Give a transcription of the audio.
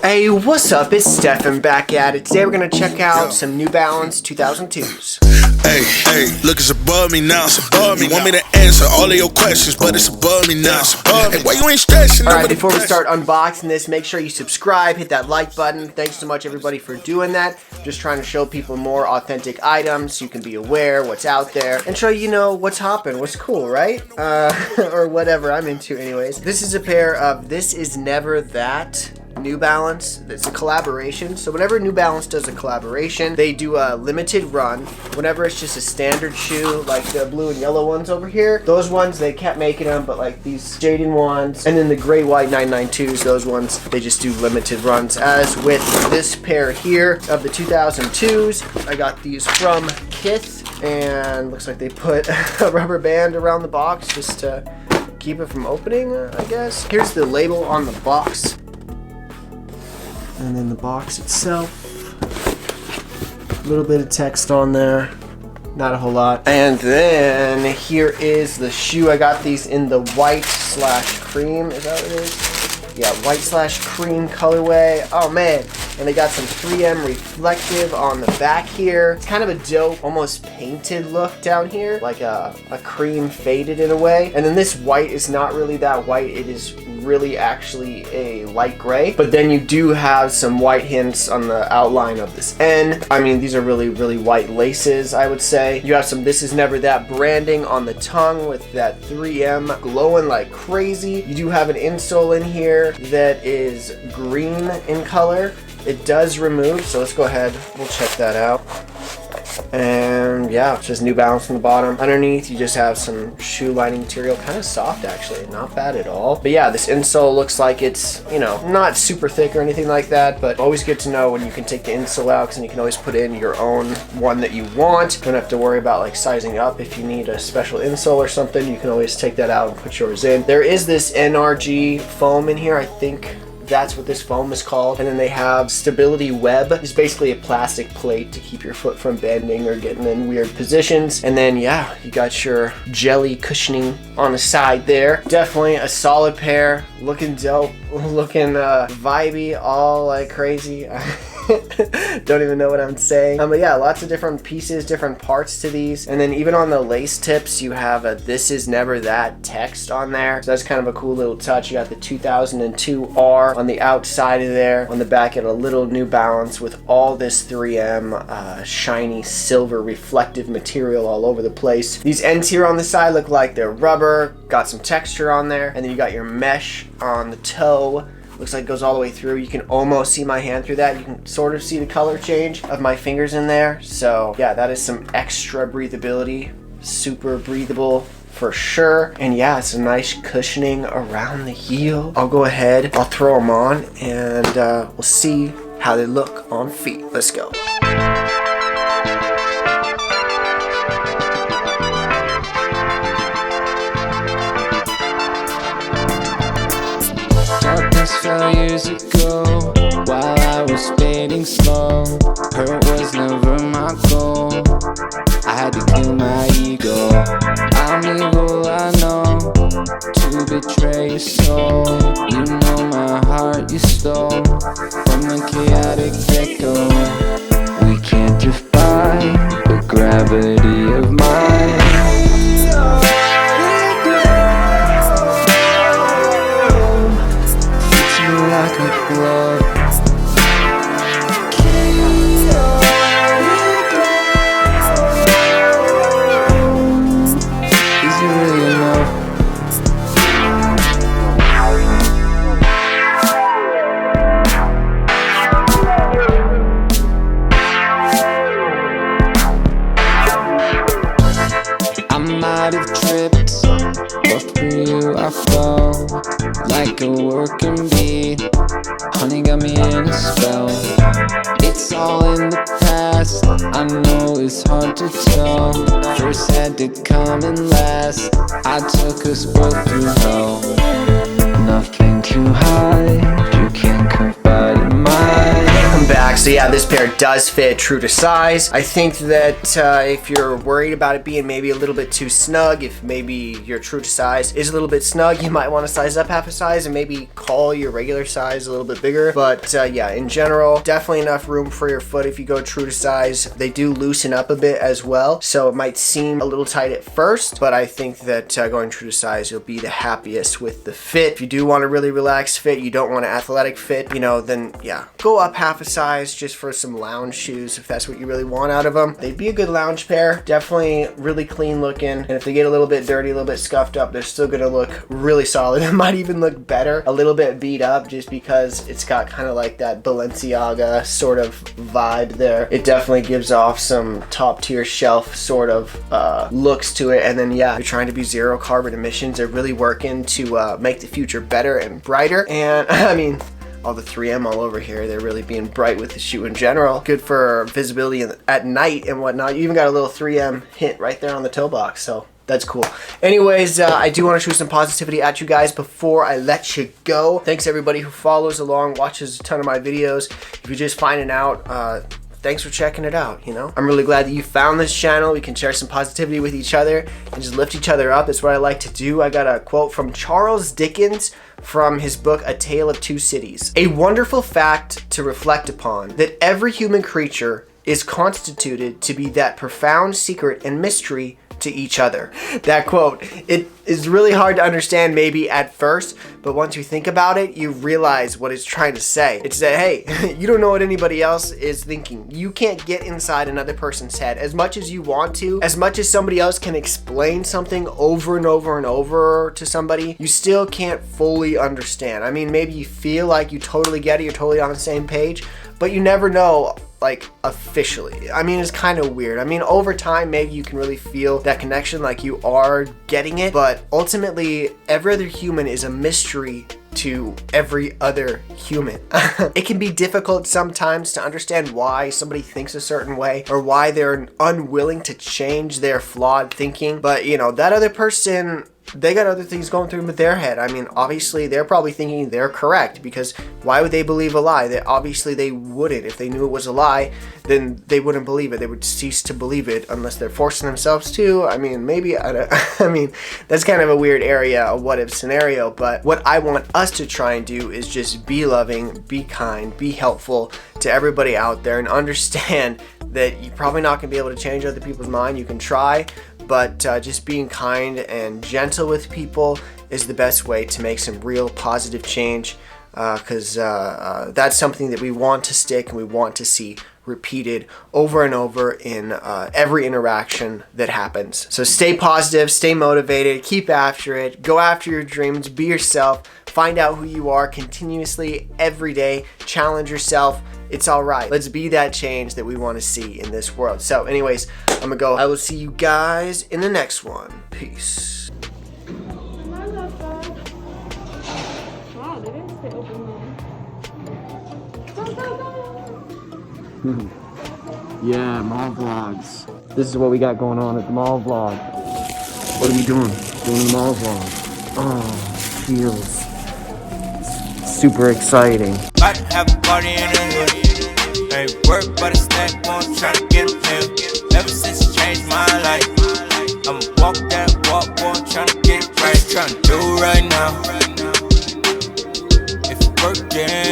Hey, what's up? It's Stefan back at it. Today we're gonna check out some New Balance 2002s. Hey, look, it's above me now. It's above me. You want me to answer all of your questions, but it's above me now. Hey, why you ain't stressing? Alright, before we start unboxing this, make sure you subscribe, hit that like button. Thanks so much everybody for doing that. Just trying to show people more authentic items so you can be aware what's out there and show you know what's hopping, what's cool, right? Or whatever I'm into anyways. This is a pair of This Is Never That New Balance. It's a collaboration. So whenever New Balance does a collaboration, they do a limited run. Whenever it's just a standard shoe, like the blue and yellow ones over here, those ones they kept making them, but like these Jaden ones, and then the gray white 992s, those ones they just do limited runs. As with this pair here of the 2002s, I got these from Kith, and looks like they put a rubber band around the box just to keep it from opening, I guess. Here's the label on the box. And then the box itself, a little bit of text on there, not a whole lot. And then here is the shoe. I got these in the white/cream, is that what it is? Yeah, white/cream colorway. Oh man. And they got some 3M reflective on the back here. It's kind of a dope, almost painted look down here, like a cream faded in a way. And then this white is not really that white. It is really actually a light gray. But then you do have some white hints on the outline of this N. I mean, these are really, really white laces, I would say. You have some This Is Never That branding on the tongue with that 3M glowing like crazy. You do have an insole in here that is green in color. It does remove, so let's go ahead, we'll check that out. And yeah, it's just New Balance on the bottom. Underneath, you just have some shoe lining material, kind of soft actually, not bad at all. But yeah, this insole looks like it's, you know, not super thick or anything like that, but always good to know when you can take the insole out, because you can always put in your own one that you want. Don't have to worry about like sizing up. If you need a special insole or something, you can always take that out and put yours in. There is this NRG foam in here, I think. That's what this foam is called. And then they have stability web. It's basically a plastic plate to keep your foot from bending or getting in weird positions. And then yeah, you got your jelly cushioning on the side there. Definitely a solid pair, looking dope, looking vibey, all like crazy. Don't even know what I'm saying. But yeah, lots of different pieces, different parts to these. And then even on the lace tips, you have a This Is Never That text on there. So that's kind of a cool little touch. You got the 2002R on the outside of there. On the back, you got a little New Balance with all this 3M shiny silver reflective material all over the place. These ends here on the side look like they're rubber. Got some texture on there. And then you got your mesh on the toe. Looks like it goes all the way through. You can almost see my hand through that. You can sort of see the color change of my fingers in there. So yeah, that is some extra breathability. Super breathable for sure. And yeah, it's a nice cushioning around the heel. I'll go ahead, I'll throw them on, and we'll see how they look on feet. Let's go. Fell years ago, while I was speeding slow. Hurt was never my goal. I had to kill my ego. I'm evil, I know, to betray your soul. You know my heart you stole from the chaotic get-go. We can't defy the gravity of mine. Like a glove. Is it really enough? I might have tripped, but for you I fell like a working bee. Honey got me in a spell. It's all in the past. I know it's hard to tell. First had to come and last. I took us both through hell. Nothing too high, you can't confide in mine. I'm back. So So yeah, this pair does fit true to size. I think that if you're worried about it being maybe a little bit too snug, if maybe your true to size is a little bit snug, you might want to size up half a size and maybe call your regular size a little bit bigger. But yeah, in general, definitely enough room for your foot if you go true to size. They do loosen up a bit as well, so it might seem a little tight at first, but I think that going true to size, you'll be the happiest with the fit. If you do want a really relaxed fit, you don't want an athletic fit, you know, then yeah, go up half a size just for some lounge shoes if that's what you really want out of them. They'd be a good lounge pair, definitely really clean looking, and if they get a little bit dirty, a little bit scuffed up, they're still gonna look really solid. It might even look better, a little bit beat up, just because it's got kind of like that Balenciaga sort of vibe there. It definitely gives off some top tier shelf sort of looks to it. And then yeah, you're trying to be zero carbon emissions. They're really working to make the future better and brighter. And I mean, all the 3M all over here, they're really being bright with the shoe in general. Good for visibility at night and whatnot. You even got a little 3M hint right there on the toe box, so that's cool. Anyways, I do want to show some positivity at you guys before I let you go. Thanks everybody who follows along, watches a ton of my videos. If you're just finding out, thanks for checking it out, you know? I'm really glad that you found this channel. We can share some positivity with each other and just lift each other up. That's what I like to do. I got a quote from Charles Dickens from his book, A Tale of Two Cities. A wonderful fact to reflect upon, that every human creature is constituted to be that profound secret and mystery to each other. That quote, it is really hard to understand maybe at first, but once you think about it, you realize what it's trying to say. It's that, hey, you don't know what anybody else is thinking. You can't get inside another person's head as much as you want to, as much as somebody else can explain something over and over and over to somebody, you still can't fully understand. I mean, maybe you feel like you totally get it, you're totally on the same page, but you never know, like, officially. I mean, it's kind of weird. I mean, over time, maybe you can really feel that connection, like you are getting it, but ultimately, every other human is a mystery to every other human. It can be difficult sometimes to understand why somebody thinks a certain way or why they're unwilling to change their flawed thinking, but you know, that other person, they got other things going through with their head. I mean, obviously they're probably thinking they're correct, because why would they believe a lie? That obviously they wouldn't. If they knew it was a lie, then they wouldn't believe it. They would cease to believe it unless they're forcing themselves to. I mean, maybe, I mean, that's kind of a weird area, a what if scenario, but what I want us to try and do is just be loving, be kind, be helpful to everybody out there, and understand that you're probably not going to be able to change other people's mind. You can try, but just being kind and gentle with people is the best way to make some real positive change, because that's something that we want to stick and we want to see repeated over and over in every interaction that happens. So stay positive, stay motivated, keep after it, go after your dreams, be yourself, find out who you are continuously every day, challenge yourself. It's all right. Let's be that change that we want to see in this world. So anyways, I'm gonna go. I will see you guys in the next one. Peace. Wow, they didn't stay open long. Yeah, mall vlogs. This is what we got going on at the mall vlog. What are we doing? Doing a mall vlog. Oh, feels super exciting. About to have a party in the hood. Ain't work, but I stack on trying to get a pill. Ever since it changed my life, I'ma walk that walk, boy, trying to get it right. Trying to do right now. If it working.